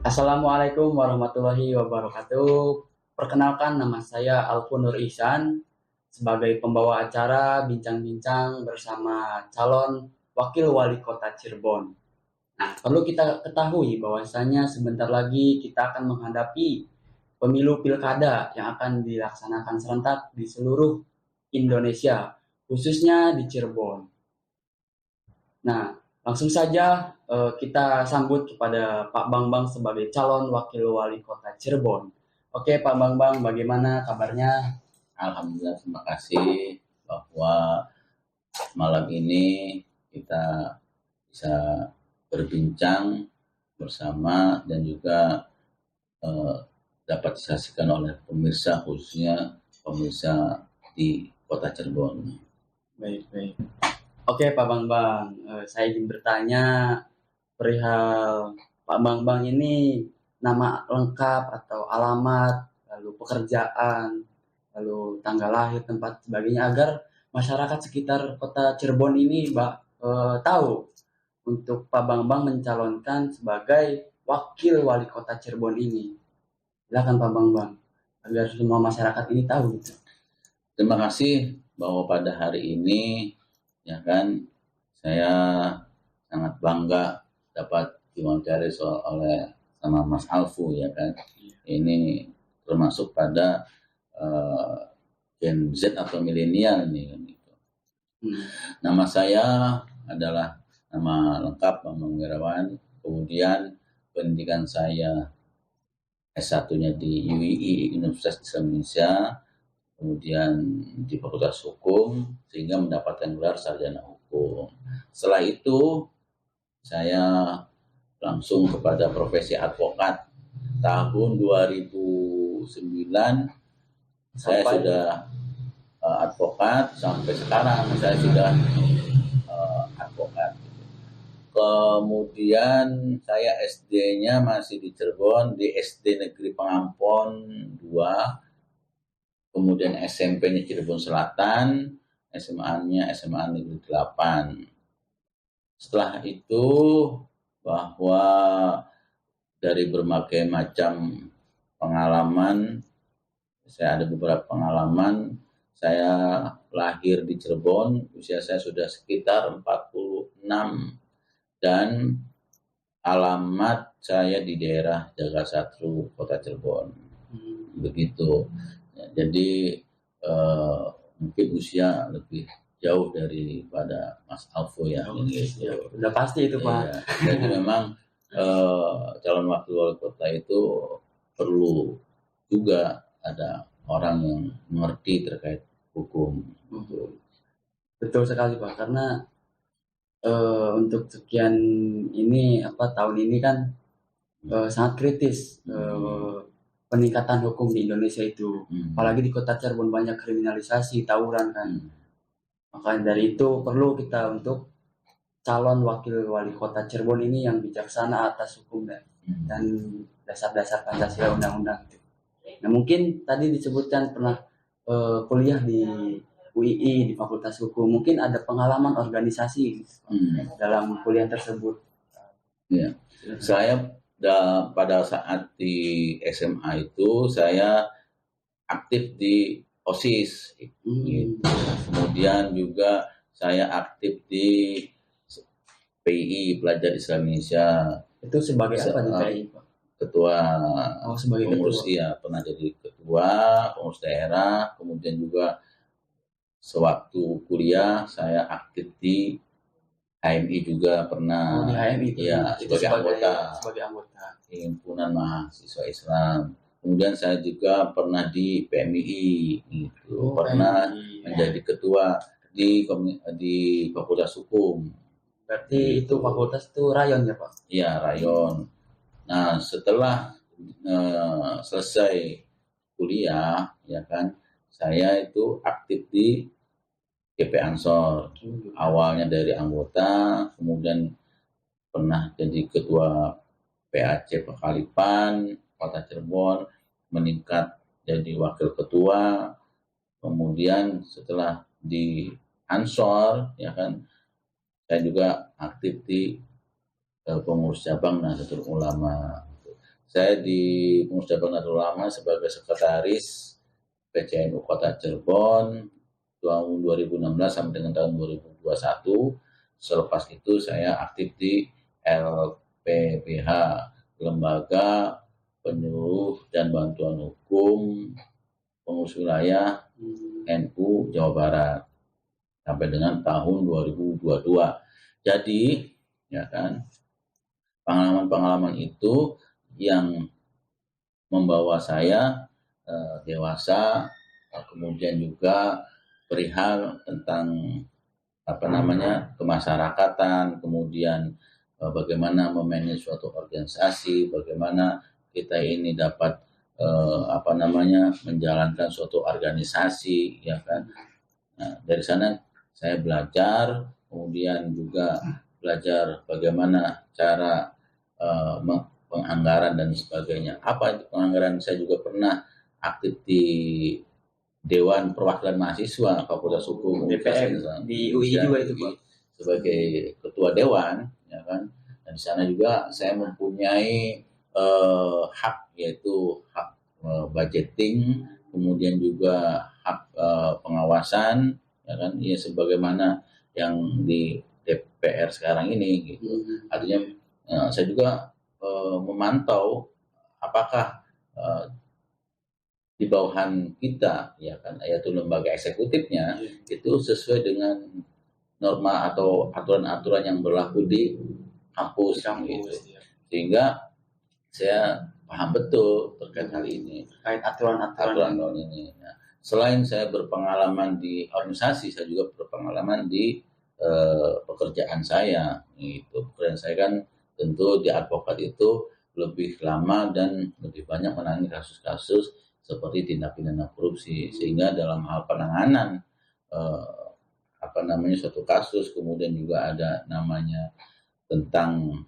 Assalamualaikum warahmatullahi wabarakatuh. Perkenalkan, nama saya Alfun Nur Ihsan sebagai pembawa acara bincang-bincang bersama calon Wakil Wali Kota Cirebon. Nah, perlu kita ketahui bahwasanya sebentar lagi kita akan menghadapi pemilu pilkada yang akan dilaksanakan serentak di seluruh Indonesia, khususnya di Cirebon. Nah, langsung saja kita sambut kepada Pak Bambang sebagai calon wakil wali kota Cirebon. Oke, Pak Bambang, bagaimana kabarnya? Alhamdulillah, terima kasih bahwa malam ini kita bisa berbincang bersama dan juga dapat disaksikan oleh pemirsa, khususnya pemirsa di Kota Cirebon. Baik, baik. Oke, Pak Bambang, saya ingin bertanya perihal Pak Bambang ini nama lengkap atau alamat, lalu pekerjaan, lalu tanggal lahir, tempat sebagainya agar masyarakat sekitar Kota Cirebon ini tahu untuk Pak Bambang mencalonkan sebagai wakil wali Kota Cirebon ini. Silakan Pak Bambang agar semua masyarakat ini tahu gitu. Terima kasih bahwa pada hari ini ya kan saya sangat bangga dapat diwawancara oleh sama Mas Alfu ya kan. Ini termasuk pada Gen Z atau milenial nih kan gitu. Nama saya adalah nama lengkap Bambang Wirawan. Kemudian pendidikan saya S1-nya di UII, Universitas Islam Indonesia, kemudian di Fakultas Hukum, sehingga mendapatkan gelar sarjana hukum. Setelah itu, saya langsung kepada profesi advokat. Tahun 2009, saya sudah advokat, sampai sekarang saya sudah advokat. Kemudian saya SD-nya masih di Cirebon, di SD Negeri Pengampon 2, kemudian SMP-nya Cirebon Selatan, SMA-nya SMA Negeri 8. Setelah itu, bahwa dari berbagai macam pengalaman, saya ada beberapa pengalaman, saya lahir di Cirebon, usia saya sudah sekitar 46, dan alamat saya di daerah Jagasatru, Kota Cirebon. Begitu. Ya, jadi mungkin usia lebih jauh daripada Mas Alfo ya. Gitu. Ya, udah pasti itu Pak. Ya, jadi memang calon wakil wali kota itu perlu juga ada orang yang mengerti terkait hukum. Betul sekali Pak, karena untuk sekian ini tahun ini kan sangat kritis peningkatan hukum di Indonesia itu, apalagi di Kota Cirebon banyak kriminalisasi, tawuran kan. Maka dari itu perlu kita untuk calon wakil wali kota Cirebon ini yang bijaksana atas hukum dan dasar-dasar Pancasila undang-undang. Nah mungkin tadi disebutkan pernah kuliah di UII di Fakultas Hukum, mungkin ada pengalaman organisasi dalam kuliah tersebut. Ya, saya pada saat di SMA itu saya aktif di OSIS, gitu. Kemudian juga saya aktif di PII, Pelajar Islam Indonesia. Itu sebagai apa di PII Pak? Ketua sebagai pengurus ketua. Ya, pernah jadi ketua pengurus daerah, kemudian juga sewaktu kuliah saya aktif di HMI juga pernah. Di HMI ya, sebagai anggota himpunan mahasiswa Islam. Kemudian saya juga pernah di PMII gitu. Pernah menjadi ketua di Fakultas Hukum. Berarti itu fakultas itu rayon ya Pak? Iya, rayon. Nah, setelah selesai kuliah ya kan, saya itu aktif di GP Ansor. Awalnya dari anggota, kemudian pernah jadi ketua PAC Pekalipan, Kota Cirebon, meningkat jadi wakil ketua. Kemudian setelah di Ansor ya kan, saya juga aktif di pengurus cabang Nahdlatul Ulama. saya di Pengurus Cabang Nahdlatul Ulama sebagai sekretaris PCNU Kota Cirebon tahun 2016 sampai dengan tahun 2021. Selepas itu saya aktif di LPBH, Lembaga Penyuluh dan Bantuan Hukum Pengurus Wilayah NU Jawa Barat sampai dengan tahun 2022. Jadi, ya kan, pengalaman-pengalaman itu yang membawa saya dewasa, kemudian juga perihal tentang kemasyarakatan, kemudian bagaimana memanage suatu organisasi, bagaimana kita ini dapat menjalankan suatu organisasi, ya kan. Nah, dari sana saya belajar, kemudian juga belajar bagaimana cara penganggaran dan sebagainya. Apa itu penganggaran? Saya juga pernah aktif di Dewan Perwakilan Mahasiswa Fakultas Hukum DPM di UI juga itu, Pak, sebagai ketua dewan, ya kan. Dan di sana juga saya mempunyai hak, yaitu hak budgeting, kemudian juga hak pengawasan, ya kan, ya sebagaimana yang di DPR sekarang ini gitu. Artinya saya juga memantau apakah di bawahan kita, ya kan, yaitu lembaga eksekutifnya itu sesuai dengan norma atau aturan-aturan yang berlaku di kampus gitu. Sehingga saya paham betul terkait hal ini, terkait aturan-aturan ini. Nah, selain saya berpengalaman di organisasi, saya juga berpengalaman di pekerjaan saya gitu. Pekerjaan saya kan tentu di advokat itu lebih lama dan lebih banyak menangani kasus-kasus seperti tindak pidana korupsi, sehingga dalam hal penanganan suatu kasus, kemudian juga ada namanya tentang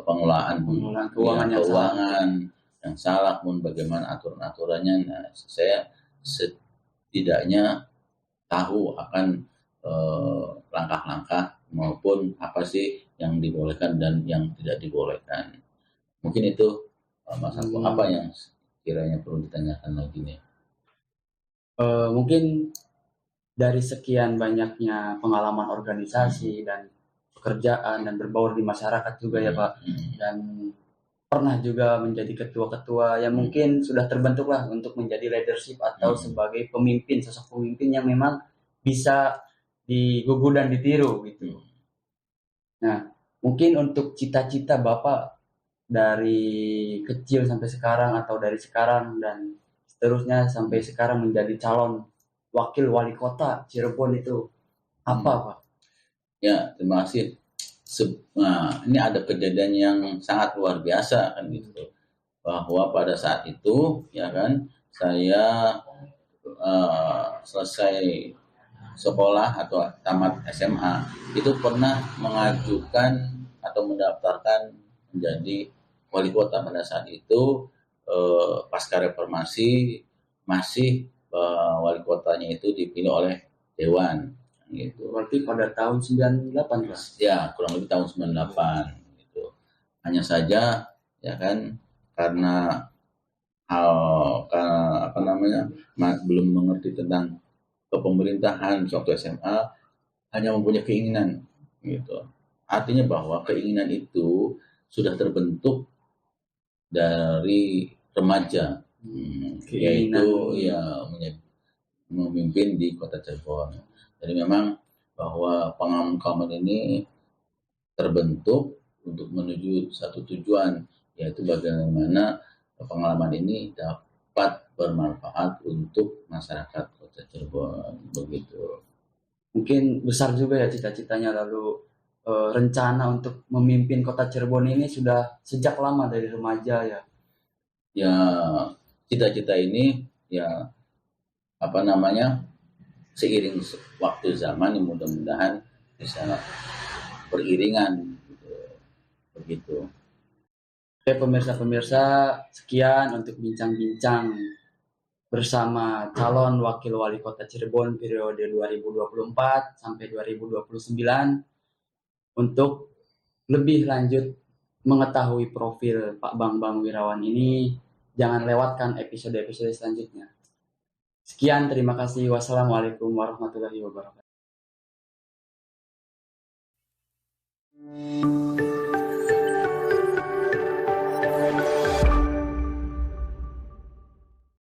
pengelolaan keuangan yang salah pun bagaimana aturan-aturannya. Nah, saya setidaknya tahu akan langkah-langkah maupun apa sih yang dibolehkan dan yang tidak dibolehkan. Mungkin itu Mas Alko, apa yang kiranya perlu ditanyakan lagi nih? Mungkin dari sekian banyaknya pengalaman organisasi dan pekerjaan dan berbaur di masyarakat juga ya Pak, dan pernah juga menjadi ketua-ketua yang mungkin sudah terbentuk lah untuk menjadi leadership atau sebagai pemimpin, sosok pemimpin yang memang bisa digugu dan ditiru gitu. Nah, mungkin untuk cita-cita Bapak dari kecil sampai sekarang atau dari sekarang dan seterusnya sampai sekarang menjadi calon wakil wali kota Cirebon itu apa Pak? Ya, terima kasih. Nah, ini ada kejadian yang sangat luar biasa kan gitu, bahwa pada saat itu, ya kan, saya selesai sekolah atau tamat SMA itu pernah mengajukan atau mendaftarkan menjadi wali kota. Pada saat itu pasca reformasi masih wali kotanya itu dipilih oleh dewan gitu. Berarti pada tahun 98 Pak? Ya, kurang lebih tahun 98 gitu. Hanya saja, ya kan, karena belum mengerti tentang kepemerintahan waktu SMA, hanya mempunyai keinginan gitu. Artinya bahwa keinginan itu sudah terbentuk dari remaja, yaitu ya memimpin di Kota Cirebon. Jadi memang bahwa pengalaman ini terbentuk untuk menuju satu tujuan, yaitu bagaimana pengalaman ini dapat bermanfaat untuk masyarakat Kota Cirebon, begitu. Mungkin besar juga ya cita-citanya, lalu rencana untuk memimpin Kota Cirebon ini sudah sejak lama dari remaja ya? Ya, cita-cita ini ya seiring waktu zaman, yang mudah-mudahan bisa beriringan gitu, begitu. Oke pemirsa-pemirsa, sekian untuk bincang-bincang bersama calon wakil wali kota Cirebon periode 2024 sampai 2029. Untuk lebih lanjut mengetahui profil Pak Bambang Wirawan ini, jangan lewatkan episode-episode selanjutnya. Sekian, terima kasih. Wassalamualaikum warahmatullahi wabarakatuh.